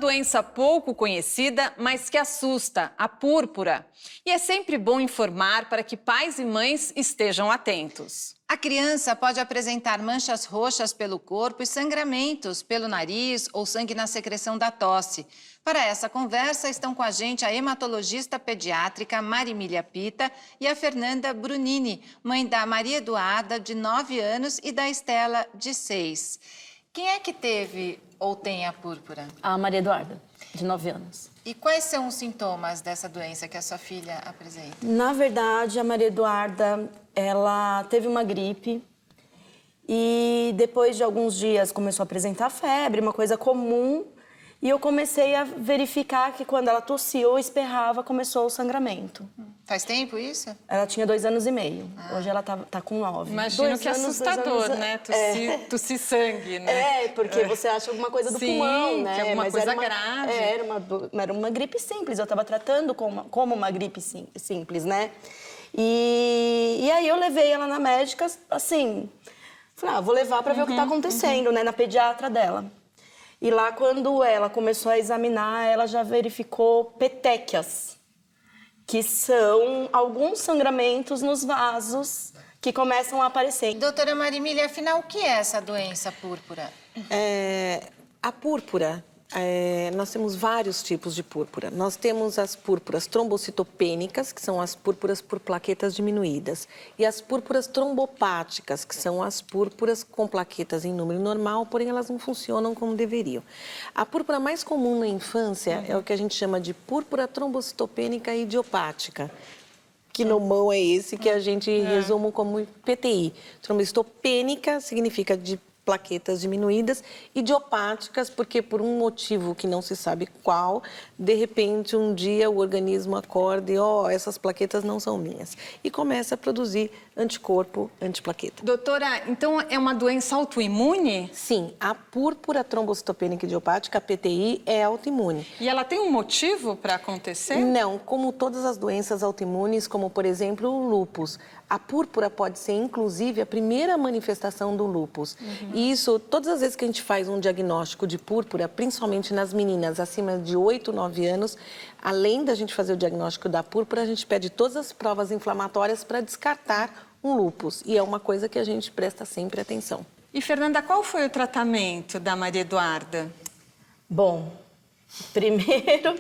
doença pouco conhecida, mas que assusta, a púrpura. E é sempre bom informar para que pais e mães estejam atentos. A criança pode apresentar manchas roxas pelo corpo e sangramentos pelo nariz ou sangue na secreção da tosse. Para essa conversa estão com a gente a hematologista pediátrica Marimília Pita e a Fernanda Brunini, mãe da Maria Eduarda, de 9 anos, e da Estela, de 6. Quem é que teve ou tem a púrpura? A Maria Eduarda, de 9 anos. E quais são os sintomas dessa doença que a sua filha apresenta? Na verdade, a Maria Eduarda, ela teve uma gripe e depois de alguns dias começou a apresentar febre, uma coisa comum. E eu comecei a verificar que quando ela tossia ou esperrava, começou o sangramento. Faz tempo isso? Ela tinha 2 anos e meio. Hoje ela tá com 9. Imagino que é assustador, né? Tossir sangue, né? É, porque você acha alguma coisa do Sim, pulmão, né? que é alguma coisa grave. Era uma gripe simples. Eu estava tratando como uma gripe simples, né? E aí eu levei ela na médica, assim... Falei, vou levar para ver o que está acontecendo, né? Na pediatra dela. E lá, quando ela começou a examinar, ela já verificou petequias, que são alguns sangramentos nos vasos que começam a aparecer. Doutora Marimília, afinal, o que é essa doença púrpura? A púrpura, nós temos vários tipos de púrpura. Nós temos as púrpuras trombocitopênicas, que são as púrpuras por plaquetas diminuídas, e as púrpuras trombopáticas, que são as púrpuras com plaquetas em número normal, porém elas não funcionam como deveriam. A púrpura mais comum na infância é o que a gente chama de púrpura trombocitopênica idiopática, que no mão é esse que a gente resume como PTI. Trombocitopênica significa de plaquetas diminuídas, idiopáticas, porque por um motivo que não se sabe qual, de repente, um dia o organismo acorda e, essas plaquetas não são minhas. E começa a produzir anticorpo, antiplaqueta. Doutora, então é uma doença autoimune? Sim, a púrpura trombocitopênica idiopática, a PTI, é autoimune. E ela tem um motivo para acontecer? Não, como todas as doenças autoimunes, como, por exemplo, o lúpus. A púrpura pode ser, inclusive, a primeira manifestação do lúpus. E isso, todas as vezes que a gente faz um diagnóstico de púrpura, principalmente nas meninas acima de 8, 9 anos, além da gente fazer o diagnóstico da púrpura, a gente pede todas as provas inflamatórias para descartar um lúpus. E é uma coisa que a gente presta sempre atenção. E, Fernanda, qual foi o tratamento da Maria Eduarda? Bom, primeiro...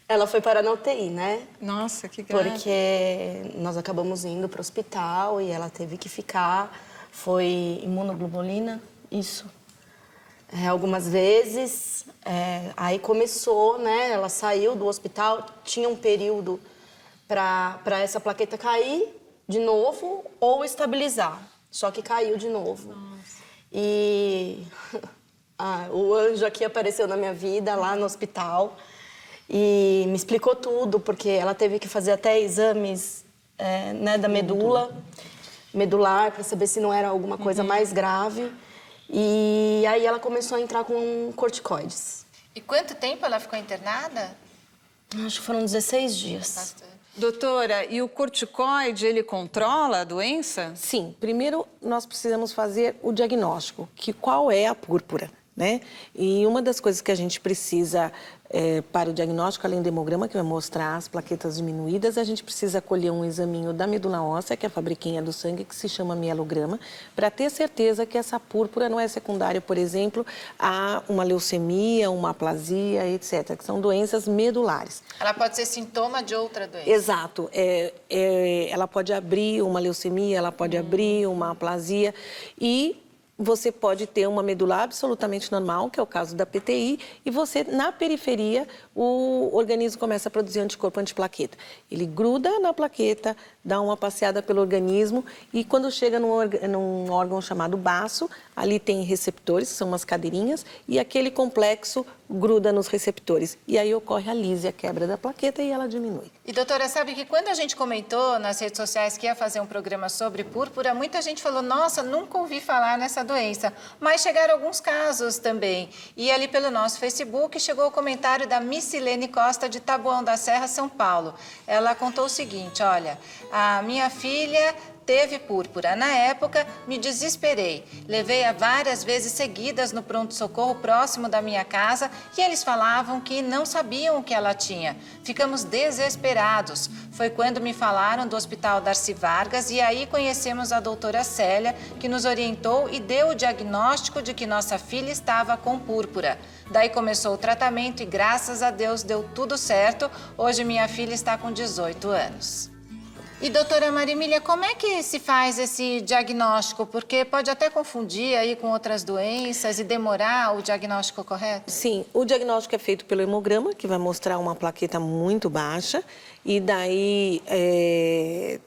Ela foi parar na UTI, né? Nossa, que grave. Porque nós acabamos indo para o hospital e ela teve que ficar. Foi imunoglobulina, isso. Algumas vezes. Aí começou, né? Ela saiu do hospital, tinha um período para essa plaqueta cair de novo ou estabilizar. Só que caiu de novo. Nossa. E o anjo aqui apareceu na minha vida, lá no hospital. E me explicou tudo, porque ela teve que fazer até exames da medular, para saber se não era alguma coisa mais grave. E aí ela começou a entrar com corticoides. E quanto tempo ela ficou internada? Acho que foram 16 dias. Bastante. Doutora, e o corticoide, ele controla a doença? Sim, primeiro nós precisamos fazer o diagnóstico, que qual é a púrpura, né? E uma das coisas que a gente precisa para o diagnóstico, além do hemograma, que vai mostrar as plaquetas diminuídas, a gente precisa colher um examinho da medula óssea, que é a fabriquinha do sangue, que se chama mielograma, para ter certeza que essa púrpura não é secundária, por exemplo, a uma leucemia, uma aplasia, etc., que são doenças medulares. Ela pode ser sintoma de outra doença? Exato. Ela pode abrir uma leucemia, ela pode abrir uma aplasia e... Você pode ter uma medula absolutamente normal, que é o caso da PTI, e você, na periferia, o organismo começa a produzir anticorpo antiplaqueta. Ele gruda na plaqueta, dá uma passeada pelo organismo e quando chega num órgão chamado baço, ali tem receptores, são umas cadeirinhas, e aquele complexo gruda nos receptores. E aí ocorre a lise, a quebra da plaqueta e ela diminui. E doutora, sabe que quando a gente comentou nas redes sociais que ia fazer um programa sobre púrpura, muita gente falou, nossa, nunca ouvi falar nessa doença. Mas chegaram alguns casos também. E ali pelo nosso Facebook chegou o comentário da Missilene Costa de Taboão da Serra, São Paulo. Ela contou o seguinte, olha, a minha filha teve púrpura. Na época, me desesperei. Levei-a várias vezes seguidas no pronto-socorro próximo da minha casa e eles falavam que não sabiam o que ela tinha. Ficamos desesperados. Foi quando me falaram do Hospital Darcy Vargas e aí conhecemos a doutora Célia, que nos orientou e deu o diagnóstico de que nossa filha estava com púrpura. Daí começou o tratamento e graças a Deus deu tudo certo. Hoje minha filha está com 18 anos. E doutora Marímília, como é que se faz esse diagnóstico? Porque pode até confundir aí com outras doenças e demorar o diagnóstico correto? Sim, o diagnóstico é feito pelo hemograma, que vai mostrar uma plaqueta muito baixa. E daí,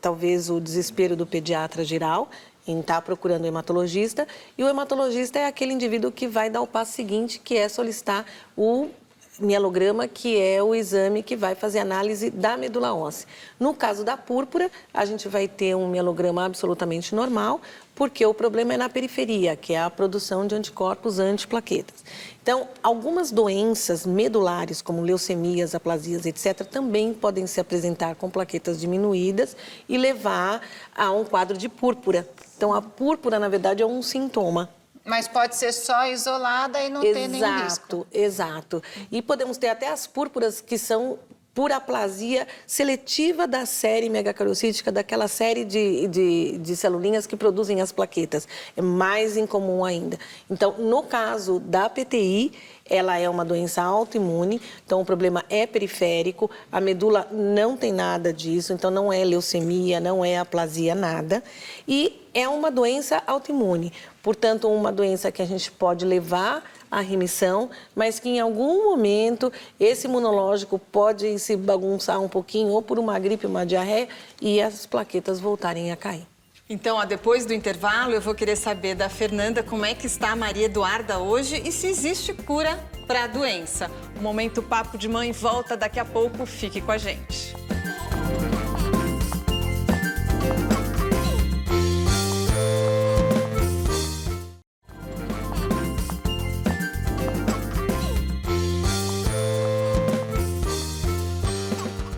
talvez o desespero do pediatra geral em estar procurando o hematologista. E o hematologista é aquele indivíduo que vai dar o passo seguinte, que é solicitar o mielograma, que é o exame que vai fazer análise da medula óssea. No caso da púrpura, a gente vai ter um mielograma absolutamente normal, porque o problema é na periferia, que é a produção de anticorpos antiplaquetas. Então, algumas doenças medulares, como leucemias, aplasias, etc., também podem se apresentar com plaquetas diminuídas e levar a um quadro de púrpura. Então, a púrpura, na verdade, é um sintoma. Mas pode ser só isolada e não ter nenhum risco. Exato. E podemos ter até as púrpuras que são por aplasia seletiva da série megacariocítica, daquela série de celulinhas que produzem as plaquetas. É mais incomum ainda. Então, no caso da PTI, ela é uma doença autoimune, então o problema é periférico, a medula não tem nada disso, então não é leucemia, não é aplasia, nada. E é uma doença autoimune, portanto, uma doença que a gente pode levar à remissão, mas que em algum momento esse imunológico pode se bagunçar um pouquinho, ou por uma gripe, uma diarreia, e as plaquetas voltarem a cair. Então, depois do intervalo, eu vou querer saber da Fernanda como é que está a Maria Eduarda hoje e se existe cura para a doença. O Momento Papo de Mãe volta daqui a pouco. Fique com a gente.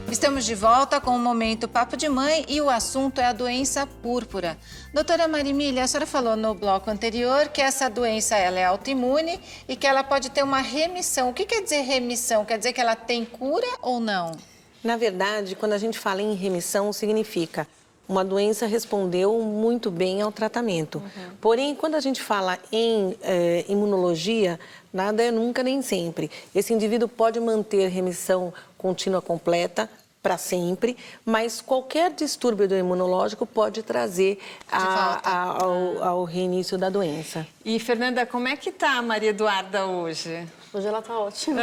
Estamos de volta com o Momento Papo de Mãe e o assunto é a doença púrpura. Doutora Marímília, a senhora falou no bloco anterior que essa doença ela é autoimune e que ela pode ter uma remissão. O que quer dizer remissão? Quer dizer que ela tem cura ou não? Na verdade, quando a gente fala em remissão, significa uma doença respondeu muito bem ao tratamento. Porém, quando a gente fala em imunologia, nada é nunca nem sempre. Esse indivíduo pode manter remissão contínua completa para sempre, mas qualquer distúrbio do imunológico pode trazer ao reinício da doença. E, Fernanda, como é que está a Maria Eduarda hoje? Hoje ela tá ótima.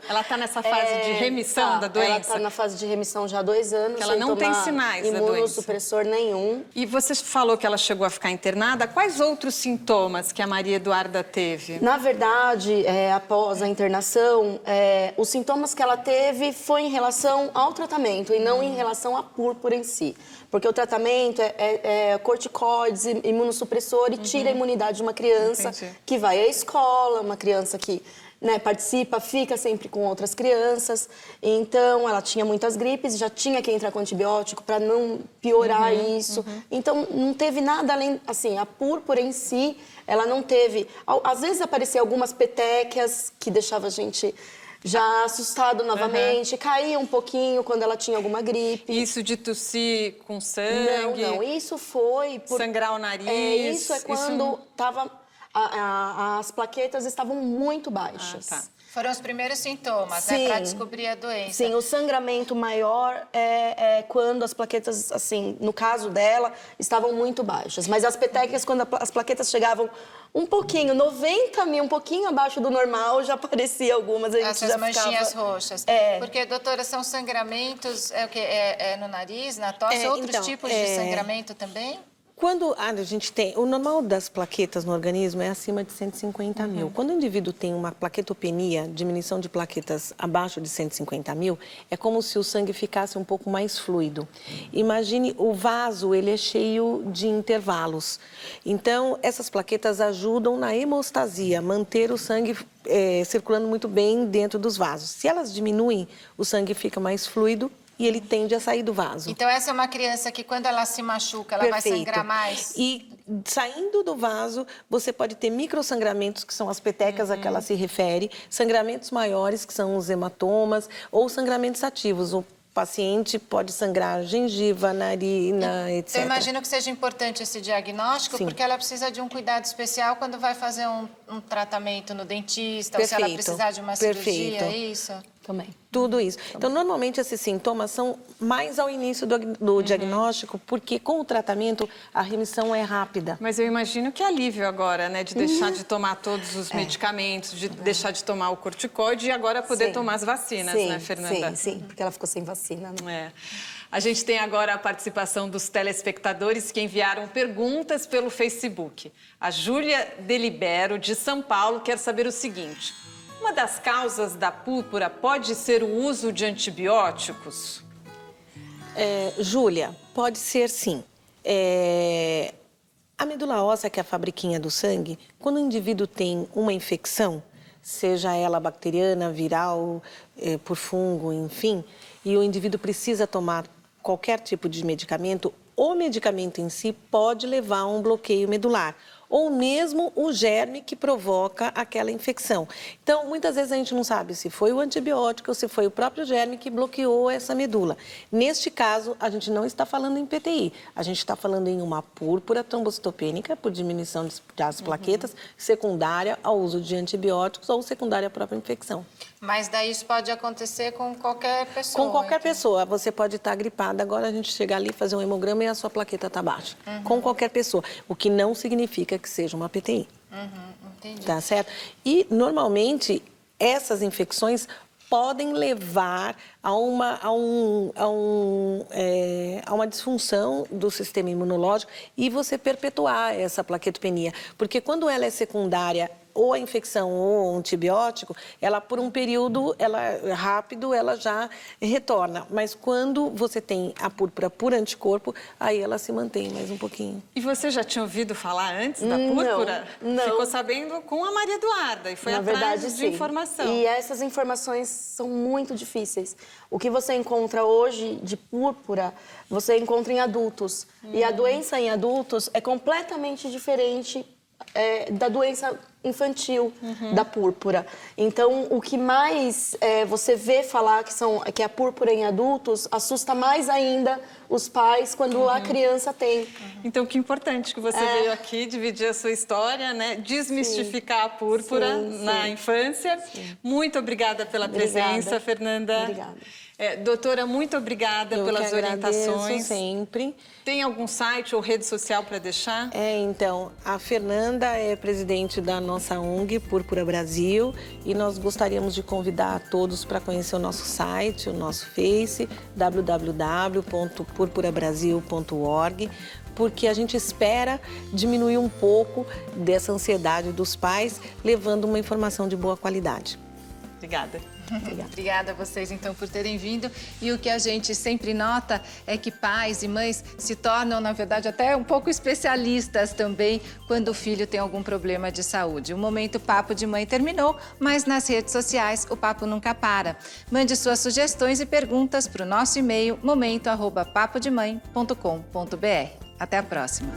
Ela está nessa fase de remissão da doença? Ela está na fase de remissão já há 2 anos. Que ela não tem sinais da doença. Imunossupressor nenhum. E você falou que ela chegou a ficar internada. Quais outros sintomas que a Maria Eduarda teve? Na verdade, após a internação, os sintomas que ela teve foi em relação ao tratamento e não em relação à púrpura em si. Porque o tratamento é corticoides, imunossupressor e tira a imunidade de uma criança que vai à escola, uma criança que participa, fica sempre com outras crianças. Então, ela tinha muitas gripes, já tinha que entrar com antibiótico para não piorar isso. Então, não teve nada além, assim, a púrpura em si, ela não teve. Às vezes apareciam algumas petequias que deixavam a gente já assustado novamente, caía um pouquinho quando ela tinha alguma gripe. Isso de tossir com sangue? Não, isso foi por sangrar o nariz? Isso é quando as plaquetas estavam muito baixas. Foram os primeiros sintomas, né, para descobrir a doença. Sim, o sangramento maior é quando as plaquetas, assim, no caso dela, estavam muito baixas. Mas as petequias, quando as plaquetas chegavam um pouquinho, 90 mil, um pouquinho abaixo do normal, já aparecia algumas. Essas manchinhas roxas. Porque, doutora, são sangramentos, é no nariz, na tosse, outros tipos de sangramento também? Quando a gente tem... O normal das plaquetas no organismo é acima de 150 mil. Quando o indivíduo tem uma plaquetopenia, diminuição de plaquetas abaixo de 150 mil, é como se o sangue ficasse um pouco mais fluido. Imagine, o vaso, ele é cheio de intervalos. Então, essas plaquetas ajudam na hemostasia, manter o sangue circulando muito bem dentro dos vasos. Se elas diminuem, o sangue fica mais fluido e ele tende a sair do vaso. Então, essa é uma criança que, quando ela se machuca, ela vai sangrar mais? E saindo do vaso, você pode ter microsangramentos, que são as petecas a que ela se refere, sangramentos maiores, que são os hematomas, ou sangramentos ativos. O paciente pode sangrar gengiva, narina, etc. Eu imagino que seja importante esse diagnóstico, Sim. porque ela precisa de um cuidado especial quando vai fazer um tratamento no dentista, Perfeito. ou se ela precisar de uma cirurgia, Perfeito. é isso? Também. Tudo isso. Então, normalmente, esses sintomas são mais ao início do diagnóstico, porque com o tratamento, a remissão é rápida. Mas eu imagino que alívio agora, né? De deixar de tomar todos os medicamentos, de deixar de tomar o corticoide e agora poder Sim. tomar as vacinas, Sim, né, Fernanda? sim, porque ela ficou sem vacina, né? É. A gente tem agora a participação dos telespectadores que enviaram perguntas pelo Facebook. A Júlia Delibero, de São Paulo, quer saber o seguinte: uma das causas da púrpura pode ser o uso de antibióticos? Júlia, pode ser sim. A medula óssea, que é a fabriquinha do sangue, quando o indivíduo tem uma infecção, seja ela bacteriana, viral, por fungo, enfim, e o indivíduo precisa tomar qualquer tipo de medicamento, o medicamento em si pode levar a um bloqueio medular, ou mesmo o germe que provoca aquela infecção. Então, muitas vezes a gente não sabe se foi o antibiótico ou se foi o próprio germe que bloqueou essa medula. Neste caso, a gente não está falando em PTI, a gente está falando em uma púrpura trombocitopênica por diminuição das plaquetas, secundária ao uso de antibióticos ou secundária à própria infecção. Mas daí isso pode acontecer com qualquer pessoa? Com qualquer então. pessoa. Você pode estar gripada, agora a gente chegar ali, fazer um hemograma e a sua plaqueta está baixa. Com qualquer pessoa. O que não significa que seja uma PTI. Entendi. Tá certo? E, normalmente, essas infecções podem levar a uma disfunção do sistema imunológico e você perpetuar essa plaquetopenia. Porque quando ela é secundária ou a infecção ou o antibiótico, ela por um período rápido ela já retorna. Mas quando você tem a púrpura por anticorpo, aí ela se mantém mais um pouquinho. E você já tinha ouvido falar antes da púrpura? Não. Ficou sabendo com a Maria Eduarda e foi Na atrás verdade, de sim. informação. E essas informações são muito difíceis. O que você encontra hoje de púrpura, você encontra em adultos. E a doença em adultos é completamente diferente da doença infantil, da púrpura. Então, o que mais você vê falar que é a púrpura em adultos, assusta mais ainda os pais quando a criança tem. Então, que importante que você veio aqui dividir a sua história, né? Desmistificar a púrpura na infância. Muito obrigada pela presença, Fernanda. Obrigada. Doutora, muito obrigada pelas orientações. Sempre. Tem algum site ou rede social para deixar? Então, a Fernanda é presidente da nossa ONG, Púrpura Brasil, e nós gostaríamos de convidar a todos para conhecer o nosso site, o nosso Face, www.purpurabrasil.org, porque a gente espera diminuir um pouco dessa ansiedade dos pais, levando uma informação de boa qualidade. Obrigada. Obrigada a vocês, então, por terem vindo. E o que a gente sempre nota é que pais e mães se tornam, na verdade, até um pouco especialistas também quando o filho tem algum problema de saúde. O Momento Papo de Mãe terminou, mas nas redes sociais o papo nunca para. Mande suas sugestões e perguntas para o nosso e-mail momento@papodemãe.com.br. Até a próxima.